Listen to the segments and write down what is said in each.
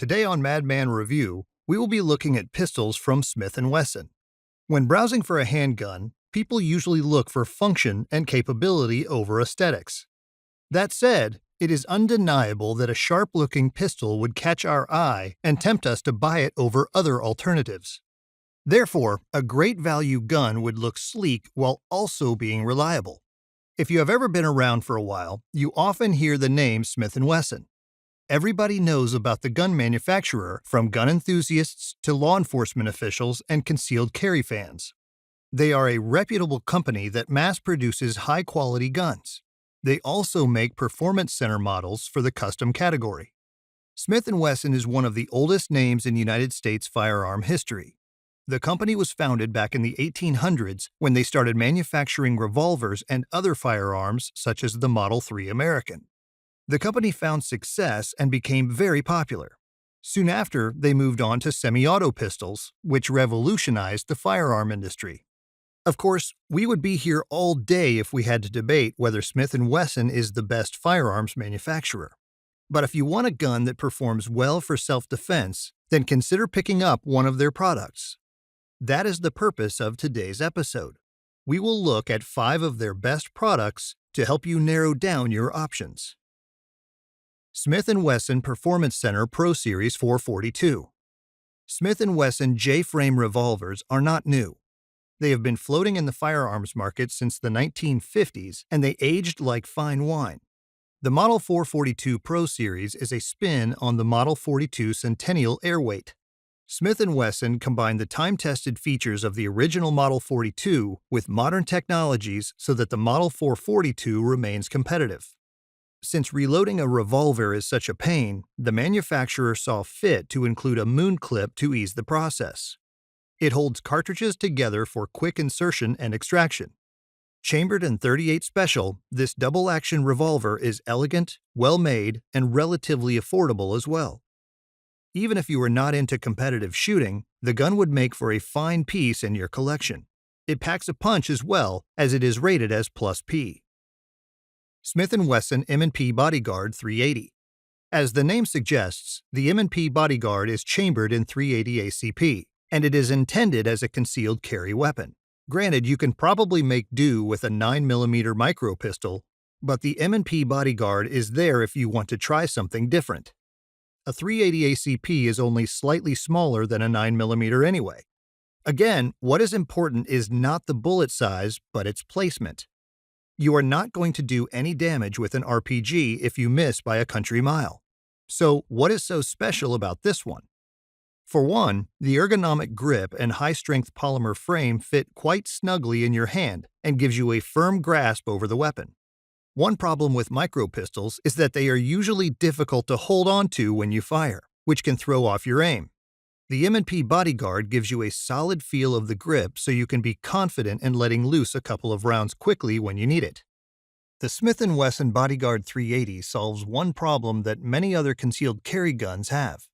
Today on MADMAN Review, we will be looking at pistols from Smith & Wesson. When browsing for a handgun, people usually look for function and capability over aesthetics. That said, it is undeniable that a sharp-looking pistol would catch our eye and tempt us to buy it over other alternatives. Therefore, a great value gun would look sleek while also being reliable. If you have ever been around for a while, you often hear the name Smith & Wesson. Everybody knows about the gun manufacturer, from gun enthusiasts to law enforcement officials and concealed carry fans. They are a reputable company that mass produces high-quality guns. They also make performance center models for the custom category. Smith & Wesson is one of the oldest names in United States firearm history. The company was founded back in the 1800s when they started manufacturing revolvers and other firearms such as the Model 3 American. The company found success and became very popular. Soon after, they moved on to semi-auto pistols, which revolutionized the firearm industry. Of course, we would be here all day if we had to debate whether Smith & Wesson is the best firearms manufacturer. But if you want a gun that performs well for self-defense, then consider picking up one of their products. That is the purpose of today's episode. We will look at 5 of their best products to help you narrow down your options. Smith & Wesson Performance Center Pro Series 442. Smith & Wesson J-frame revolvers are not new. They have been floating in the firearms market since the 1950s, and they aged like fine wine. The Model 442 Pro Series is a spin on the Model 42 Centennial Airweight. Smith & Wesson combined the time-tested features of the original Model 42 with modern technologies so that the Model 442 remains competitive. Since reloading a revolver is such a pain, the manufacturer saw fit to include a moon clip to ease the process. It holds cartridges together for quick insertion and extraction. Chambered in .38 Special, this double-action revolver is elegant, well-made, and relatively affordable as well. Even if you are not into competitive shooting, the gun would make for a fine piece in your collection. It packs a punch as well, as it is rated as +P. Smith & Wesson M&P Bodyguard 380. As the name suggests, the M&P Bodyguard is chambered in .380 ACP, and it is intended as a concealed carry weapon. Granted, you can probably make do with a 9mm micro pistol, but the M&P Bodyguard is there if you want to try something different. A .380 ACP is only slightly smaller than a 9mm anyway. Again, what is important is not the bullet size, but its placement. You are not going to do any damage with an RPG if you miss by a country mile. So, what is so special about this one? For one, the ergonomic grip and high-strength polymer frame fit quite snugly in your hand and gives you a firm grasp over the weapon. One problem with micro pistols is that they are usually difficult to hold on to when you fire, which can throw off your aim. The M&P Bodyguard gives you a solid feel of the grip so you can be confident in letting loose a couple of rounds quickly when you need it. The Smith & Wesson Bodyguard 380 solves one problem that many other concealed carry guns have.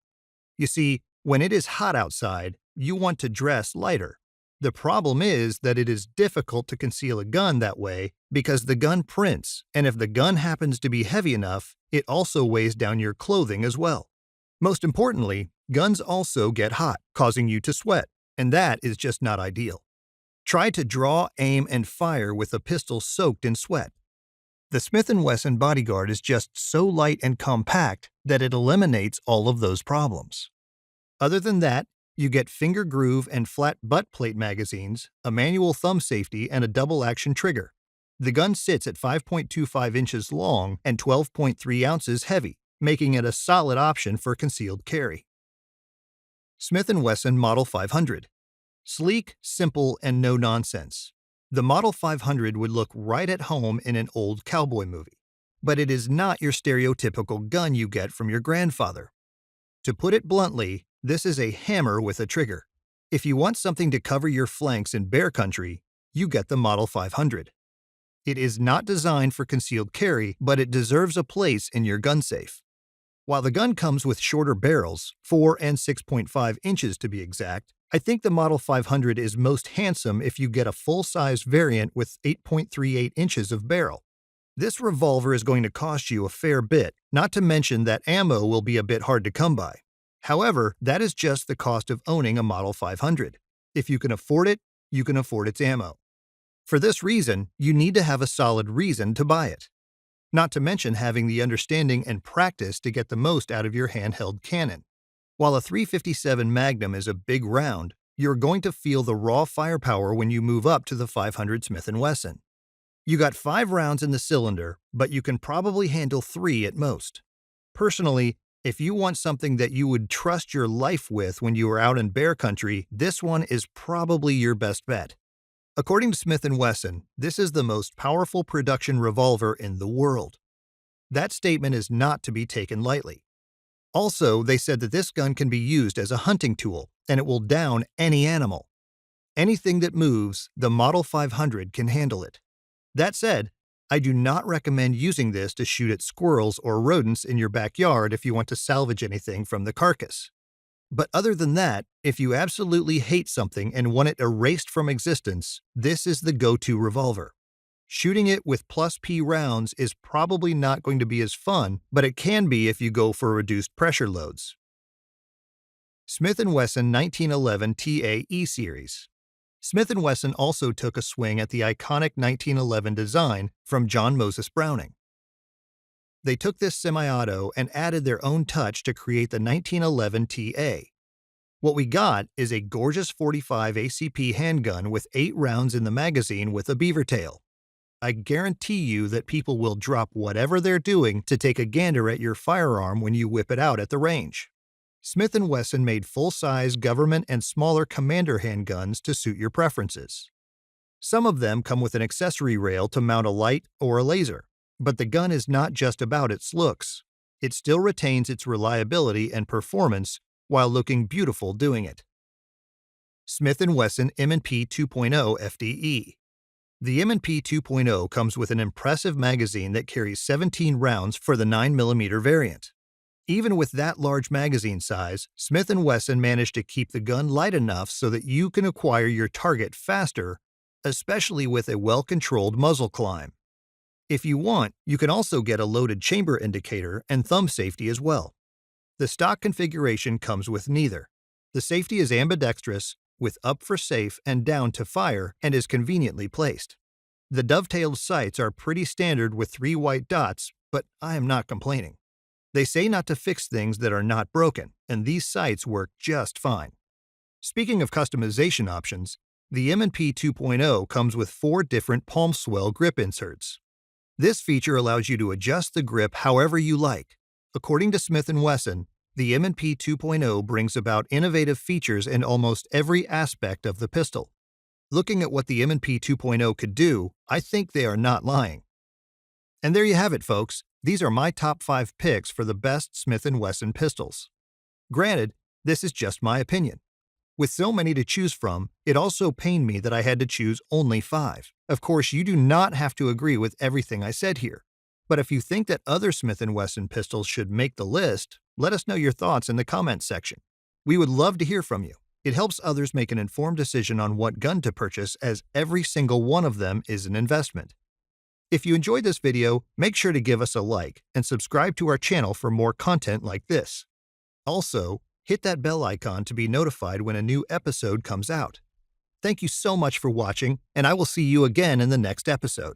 You see, when it is hot outside, you want to dress lighter. The problem is that it is difficult to conceal a gun that way because the gun prints, and if the gun happens to be heavy enough, it also weighs down your clothing as well. Most importantly, guns also get hot, causing you to sweat, and that is just not ideal. Try to draw, aim, and fire with a pistol soaked in sweat. The Smith & Wesson Bodyguard is just so light and compact that it eliminates all of those problems. Other than that, you get finger groove and flat butt plate magazines, a manual thumb safety, and a double-action trigger. The gun sits at 5.25 inches long and 12.3 ounces heavy, making it a solid option for concealed carry. Smith & Wesson Model 500. Sleek, simple, and no nonsense. The Model 500 would look right at home in an old cowboy movie. But it is not your stereotypical gun you get from your grandfather. To put it bluntly, this is a hammer with a trigger. If you want something to cover your flanks in bear country, you get the Model 500. It is not designed for concealed carry, but it deserves a place in your gun safe. While the gun comes with shorter barrels, 4 and 6.5 inches to be exact, I think the Model 500 is most handsome if you get a full-size variant with 8.38 inches of barrel. This revolver is going to cost you a fair bit, not to mention that ammo will be a bit hard to come by. However, that is just the cost of owning a Model 500. If you can afford it, you can afford its ammo. For this reason, you need to have a solid reason to buy it. Not to mention having the understanding and practice to get the most out of your handheld cannon. While a .357 Magnum is a big round, you're going to feel the raw firepower when you move up to the 500 Smith & Wesson. You got 5 rounds in the cylinder, but you can probably handle 3 at most. Personally, if you want something that you would trust your life with when you are out in bear country, this one is probably your best bet. According to Smith & Wesson, this is the most powerful production revolver in the world. That statement is not to be taken lightly. Also, they said that this gun can be used as a hunting tool, and it will down any animal. Anything that moves, the Model 500 can handle it. That said, I do not recommend using this to shoot at squirrels or rodents in your backyard if you want to salvage anything from the carcass. But other than that, if you absolutely hate something and want it erased from existence, this is the go-to revolver. Shooting it with +P rounds is probably not going to be as fun, but it can be if you go for reduced pressure loads. Smith & Wesson 1911 TA E-Series. Smith & Wesson also took a swing at the iconic 1911 design from John Moses Browning. They took this semi-auto and added their own touch to create the 1911 TA. What we got is a gorgeous .45 ACP handgun with 8 rounds in the magazine with a beaver tail. I guarantee you that people will drop whatever they're doing to take a gander at your firearm when you whip it out at the range. Smith & Wesson made full-size government and smaller commander handguns to suit your preferences. Some of them come with an accessory rail to mount a light or a laser, but the gun is not just about its looks. It still retains its reliability and performance while looking beautiful doing it. Smith & Wesson M&P 2.0 FDE. The M&P 2.0 comes with an impressive magazine that carries 17 rounds for the 9mm variant. Even with that large magazine size, Smith & Wesson managed to keep the gun light enough so that you can acquire your target faster, especially with a well-controlled muzzle climb. If you want, you can also get a loaded chamber indicator and thumb safety as well. The stock configuration comes with neither. The safety is ambidextrous, with up for safe and down to fire, and is conveniently placed. The dovetailed sights are pretty standard with 3 white dots, but I am not complaining. They say not to fix things that are not broken, and these sights work just fine. Speaking of customization options, the M&P 2.0 comes with 4 different palm swell grip inserts. This feature allows you to adjust the grip however you like. According to Smith & Wesson, the M&P 2.0 brings about innovative features in almost every aspect of the pistol. Looking at what the M&P 2.0 could do, I think they are not lying. And there you have it, folks. These are my top 5 picks for the best Smith & Wesson pistols. Granted, this is just my opinion. With so many to choose from, it also pained me that I had to choose only 5. Of course, you do not have to agree with everything I said here. But if you think that other Smith & Wesson pistols should make the list, let us know your thoughts in the comments section. We would love to hear from you. It helps others make an informed decision on what gun to purchase, as every single one of them is an investment. If you enjoyed this video, make sure to give us a like and subscribe to our channel for more content like this. Also, hit that bell icon to be notified when a new episode comes out. Thank you so much for watching, and I will see you again in the next episode.